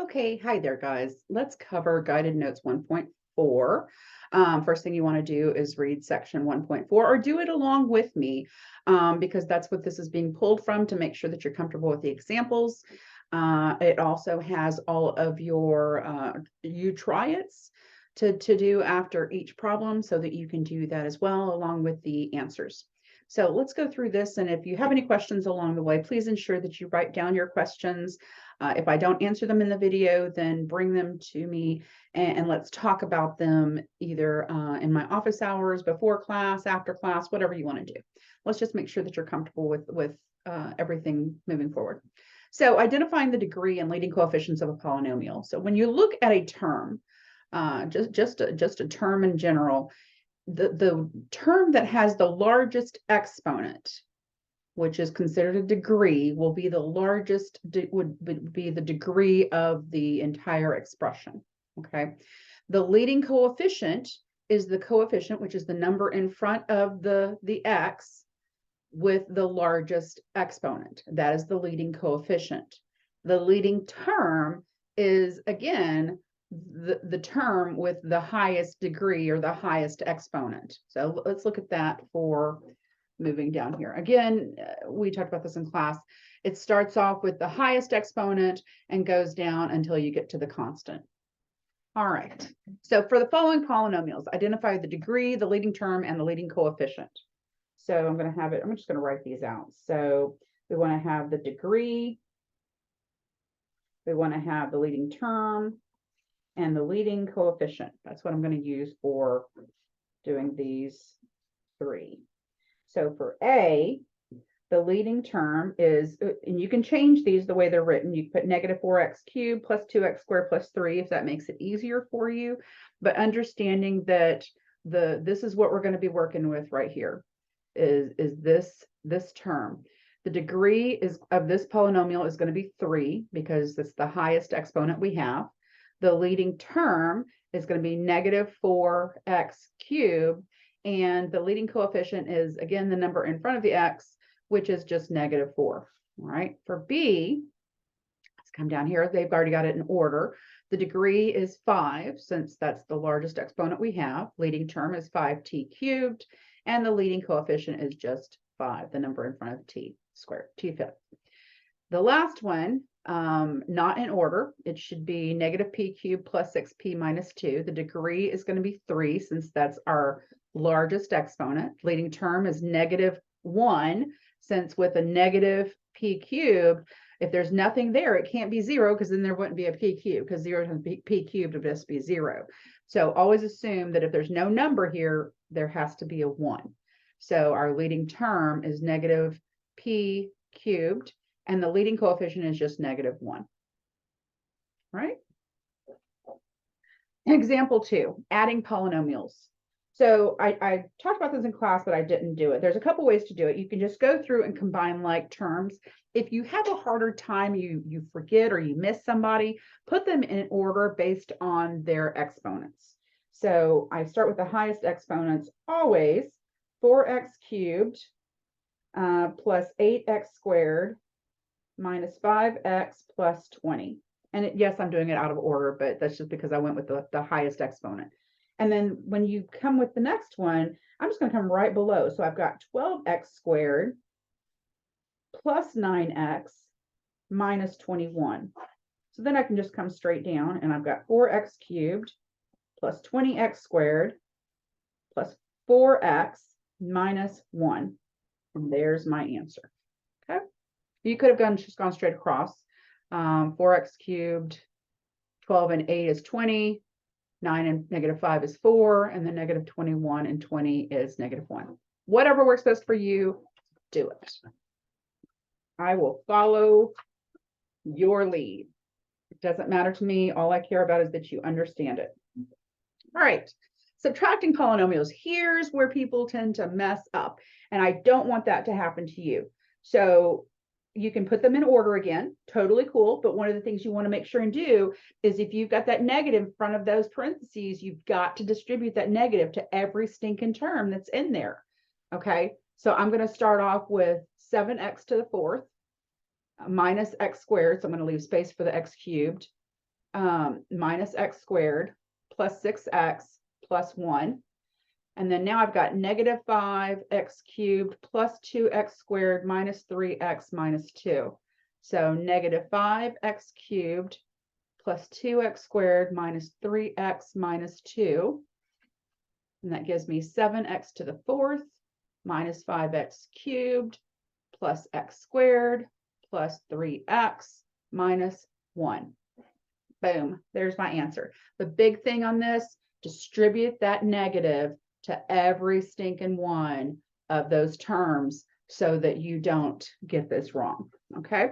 Okay, hi there, guys. Let's cover Guided Notes 1.4. First thing you want to do is read section 1.4 or do it along with me because that's what this is being pulled from to make sure that you're comfortable with the examples. It also has all of your you try it's to do after each problem so that you can do that as well along with the answers. So let's go through this. And if you have any questions along the way, please ensure that you write down your questions. If I don't answer them in the video, then bring them to me and let's talk about them either in my office hours, before class, after class, whatever you want to do. Let's just make sure that you're comfortable with everything moving forward. So identifying the degree and leading coefficients of a polynomial. So when you look at a term, just a term in general, the term that has the largest exponent, which is considered a degree, will be the largest, would be the degree of the entire expression, okay? The leading coefficient is the coefficient, which is the number in front of the x with the largest exponent. That is the leading coefficient. The leading term is, again, the term with the highest degree or the highest exponent. So let's look at that for moving down here. Again, we talked about this in class. It starts off with the highest exponent and goes down until you get to the constant. All right. So for the following polynomials, identify the degree, the leading term, and the leading coefficient. So I'm going to have it, I'm just going to write these out. So we want to have the degree, we want to have the leading term, and the leading coefficient. That's what I'm going to use for doing these three. So for A, the leading term is, and you can change these the way they're written. You put negative 4x cubed plus 2x squared plus 3 if that makes it easier for you. But understanding that this is what we're going to be working with right here is this term. The degree is of this polynomial is going to be 3 because it's the highest exponent we have. The leading term is going to be negative 4x cubed. And the leading coefficient is, again, the number in front of the x, which is just negative 4. All right. For B, let's come down here. They've already got it in order. The degree is 5, since that's the largest exponent we have. Leading term is 5t cubed. And the leading coefficient is just 5, the number in front of t squared, t5. The last one, not in order. It should be negative p cubed plus 6p minus 2. The degree is going to be 3, since that's our largest exponent. Leading term is negative 1, since with a negative p cubed, if there's nothing there, it can't be 0, because then there wouldn't be a p cubed, because 0 times p cubed would just be 0. So always assume that if there's no number here, there has to be a 1. So our leading term is negative p cubed, and the leading coefficient is just negative 1. Right? Example 2, adding polynomials. So I talked about this in class, but I didn't do it. There's a couple ways to do it. You can just go through and combine like terms. If you have a harder time, you forget or you miss somebody, put them in order based on their exponents. So I start with the highest exponents always, 4x cubed plus 8x squared minus 5x plus 20. And yes, I'm doing it out of order, but that's just because I went with the highest exponent. And then when you come with the next one, I'm just going to come right below. So I've got 12x squared plus 9x minus 21. So then I can just come straight down, and I've got 4x cubed plus 20x squared plus 4x minus 1. And there's my answer. Okay. You could have just gone straight across. 4x cubed, 12 and 8 is 20. 9 and negative 5 is 4, and then negative 21 and 20 is negative 1. Whatever works best for you, do it. I will follow your lead. It doesn't matter to me. All I care about is that you understand it. All right. Subtracting polynomials. Here's where people tend to mess up, and I don't want that to happen to you. So you can put them in order again, totally cool. But one of the things you want to make sure and do is if you've got that negative in front of those parentheses, you've got to distribute that negative to every stinking term that's in there. Okay, so I'm going to start off with 7x to the 4th minus x squared. So I'm going to leave space for the x cubed minus x squared plus 6x plus 1. And then now I've got negative 5x cubed plus 2x squared minus 3x minus 2. So negative 5x cubed plus 2x squared minus 3x minus 2. And that gives me 7x to the fourth minus 5x cubed plus x squared plus 3x minus 1. Boom, there's my answer. The big thing on this, distribute that negative to every stinking one of those terms so that you don't get this wrong, okay?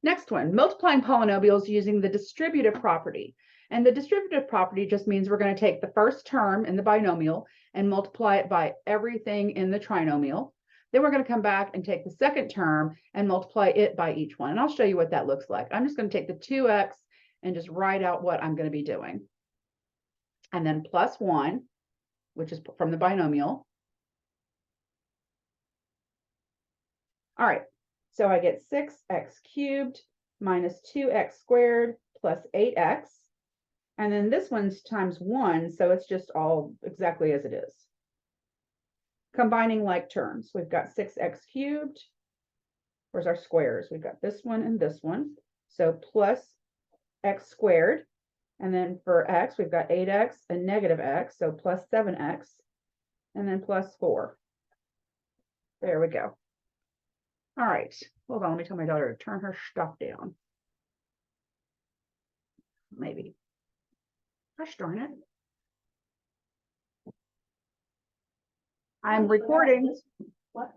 Next one, multiplying polynomials using the distributive property. And the distributive property just means we're going to take the first term in the binomial and multiply it by everything in the trinomial. Then we're going to come back and take the second term and multiply it by each one. And I'll show you what that looks like. I'm just going to take the 2x and just write out what I'm going to be doing. And then plus 1, which is from the binomial. All right, so I get 6x cubed minus 2x squared plus 8x. And then this one's times 1, so it's just all exactly as it is. Combining like terms, we've got 6x cubed. Where's our squares? We've got this one and this one. So plus x squared. And then for x, we've got 8x and negative x, so plus 7x, and then plus 4. There we go. All right, hold on, let me tell my daughter to turn her stuff down. Maybe. Gosh darn it. I'm recording. What?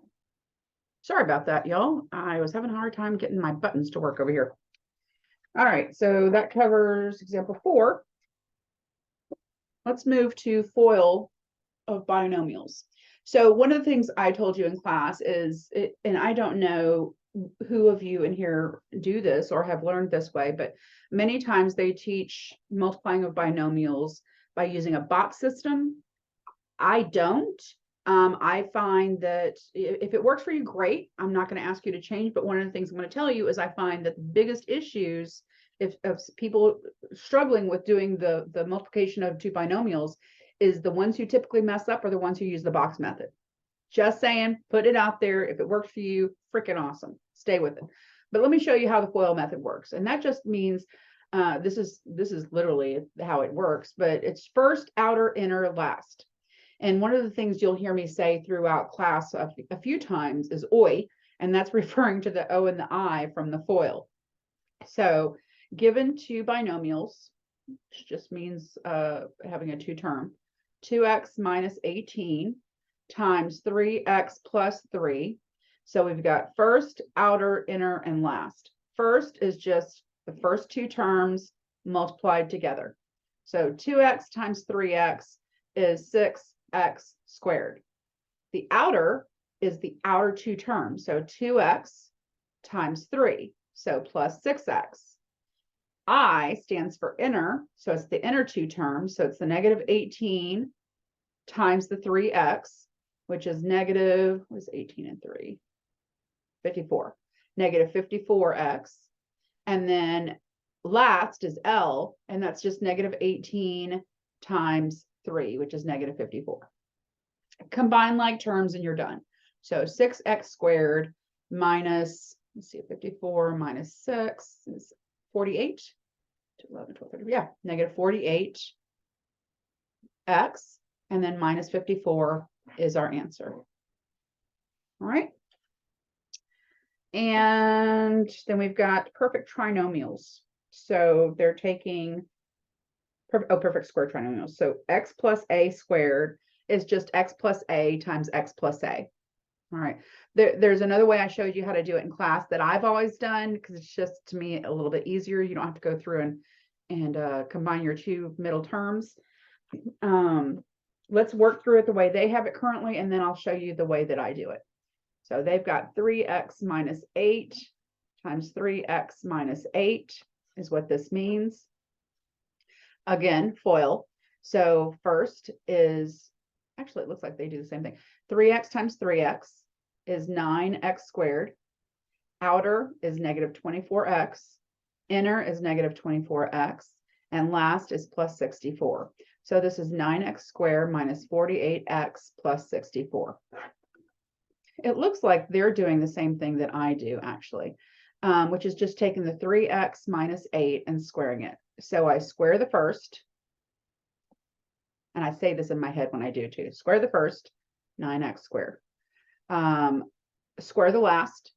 Sorry about that, y'all. I was having a hard time getting my buttons to work over here. All right, so that covers example 4. Let's move to FOIL of binomials. So one of the things I told you in class is, and I don't know who of you in here do this or have learned this way, but many times they teach multiplying of binomials by using a box system. I don't. I find that if it works for you, great. I'm not going to ask you to change, but one of the things I'm going to tell you is I find that the biggest issues if people struggling with doing the multiplication of two binomials is the ones who typically mess up are the ones who use the box method. Just saying, put it out there. If it works for you, freaking awesome. Stay with it. But let me show you how the FOIL method works. And that just means this is literally how it works, but it's first, outer, inner, last. And one of the things you'll hear me say throughout class a few times is OI, and that's referring to the O and the I from the FOIL. So given two binomials, which just means having a two term, 2x minus 18 times 3x plus 3. So we've got first, outer, inner, and last. First is just the first two terms multiplied together. So 2x times 3x is 6x squared. The outer is the outer two terms. So 2x times 3, so plus 6x. I stands for inner, so it's the inner two terms. So it's the negative 18 times the 3x, which is negative, what is 18 and 3? 54. Negative 54x. And then last is L, and that's just negative 18 times 3, which is negative 54. Combine like terms and you're done. So 6x squared minus, let's see, 54 minus 6 is 48. 11, 12, 13, yeah, negative 48 x, and then minus 54 is our answer. All right. And then we've got perfect trinomials. So they're taking perfect square trinomials. So x plus a squared is just x plus a times x plus a. All right. There's another way I showed you how to do it in class that I've always done because it's just, to me, a little bit easier. You don't have to go through and combine your two middle terms. Let's work through it the way they have it currently, and then I'll show you the way that I do it. So they've got 3x minus 8 times 3x minus 8 is what this means. Again, FOIL. So first is, actually, it looks like they do the same thing. 3x times 3x is 9x squared. Outer is negative 24x. Inner is negative 24x. And last is plus 64. So this is 9x squared minus 48x plus 64. It looks like they're doing the same thing that I do, actually, which is just taking the 3x minus 8 and squaring it. So I square the first, and I say this in my head when I do too. Square the first, 9x squared. Square the last,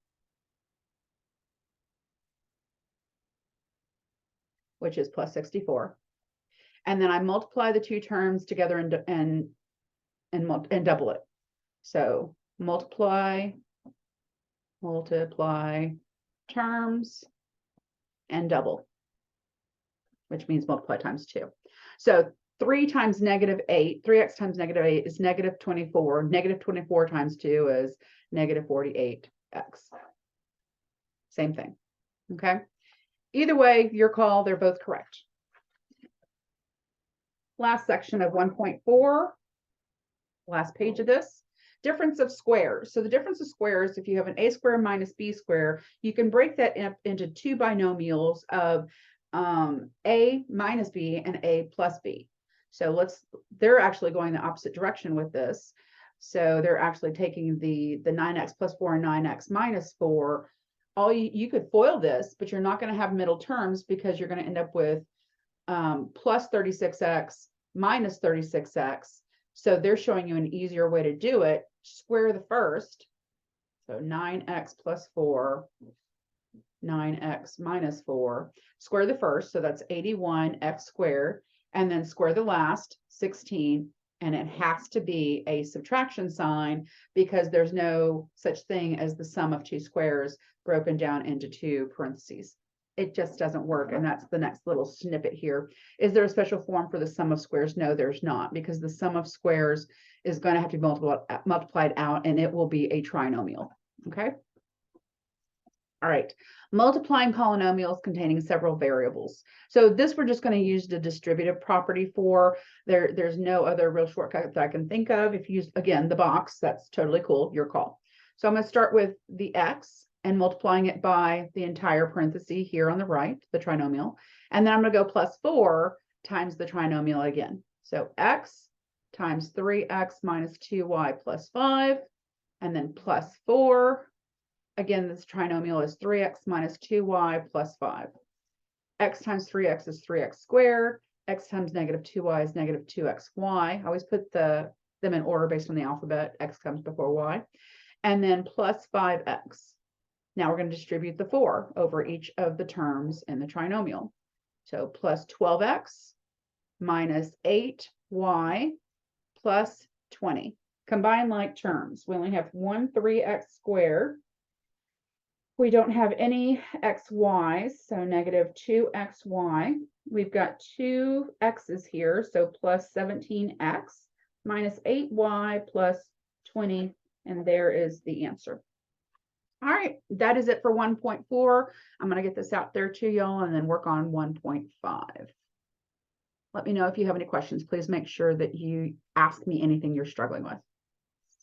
which is plus 64. And then I multiply the two terms together and double it. So multiply terms and double, which means multiply times 2. So 3 times negative 8, 3x times negative 8 is negative 24. Negative 24 times 2 is negative 48x. Same thing. Okay. Either way, your call, they're both correct. Last section of 1.4, last page of this. Difference of squares. So the difference of squares, if you have an a squared minus b squared, you can break that up into two binomials of a minus b and a plus b. So they're actually going the opposite direction with this. So they're actually taking the 9x plus 4 and 9x minus 4. You could FOIL this, but you're not going to have middle terms because you're going to end up with plus 36x minus 36x. So they're showing you an easier way to do it. Square the first. So 9x plus 4, 9x minus 4. Square the first, so that's 81x squared. And then square the last, 16. And it has to be a subtraction sign because there's no such thing as the sum of two squares broken down into two parentheses. It just doesn't work. And that's the next little snippet here. Is there a special form for the sum of squares? No, there's not, because the sum of squares is going to have to be multiplied out, and it will be a trinomial. Okay. All right. Multiplying polynomials containing several variables. So this we're just going to use the distributive property for. There's no other real shortcut that I can think of. If you use, again, the box, that's totally cool. Your call. So I'm going to start with the x and multiplying it by the entire parenthesis here on the right, the trinomial. And then I'm going to go plus 4 times the trinomial again. So x times 3x minus 2y plus 5, and then plus 4. Again, this trinomial is 3x minus 2y plus 5. X times 3x is 3x squared. X times negative 2y is negative 2xy. I always put them in order based on the alphabet. X comes before y. And then plus 5x. Now we're going to distribute the 4 over each of the terms in the trinomial. So plus 12x minus 8y plus 20. Combine like terms. We only have one 3x squared. We don't have any xy's, so negative 2xy. We've got two x's here, so plus 17x minus 8y plus 20, and there is the answer. All right, that is it for 1.4. I'm going to get this out there to y'all and then work on 1.5. Let me know if you have any questions. Please make sure that you ask me anything you're struggling with.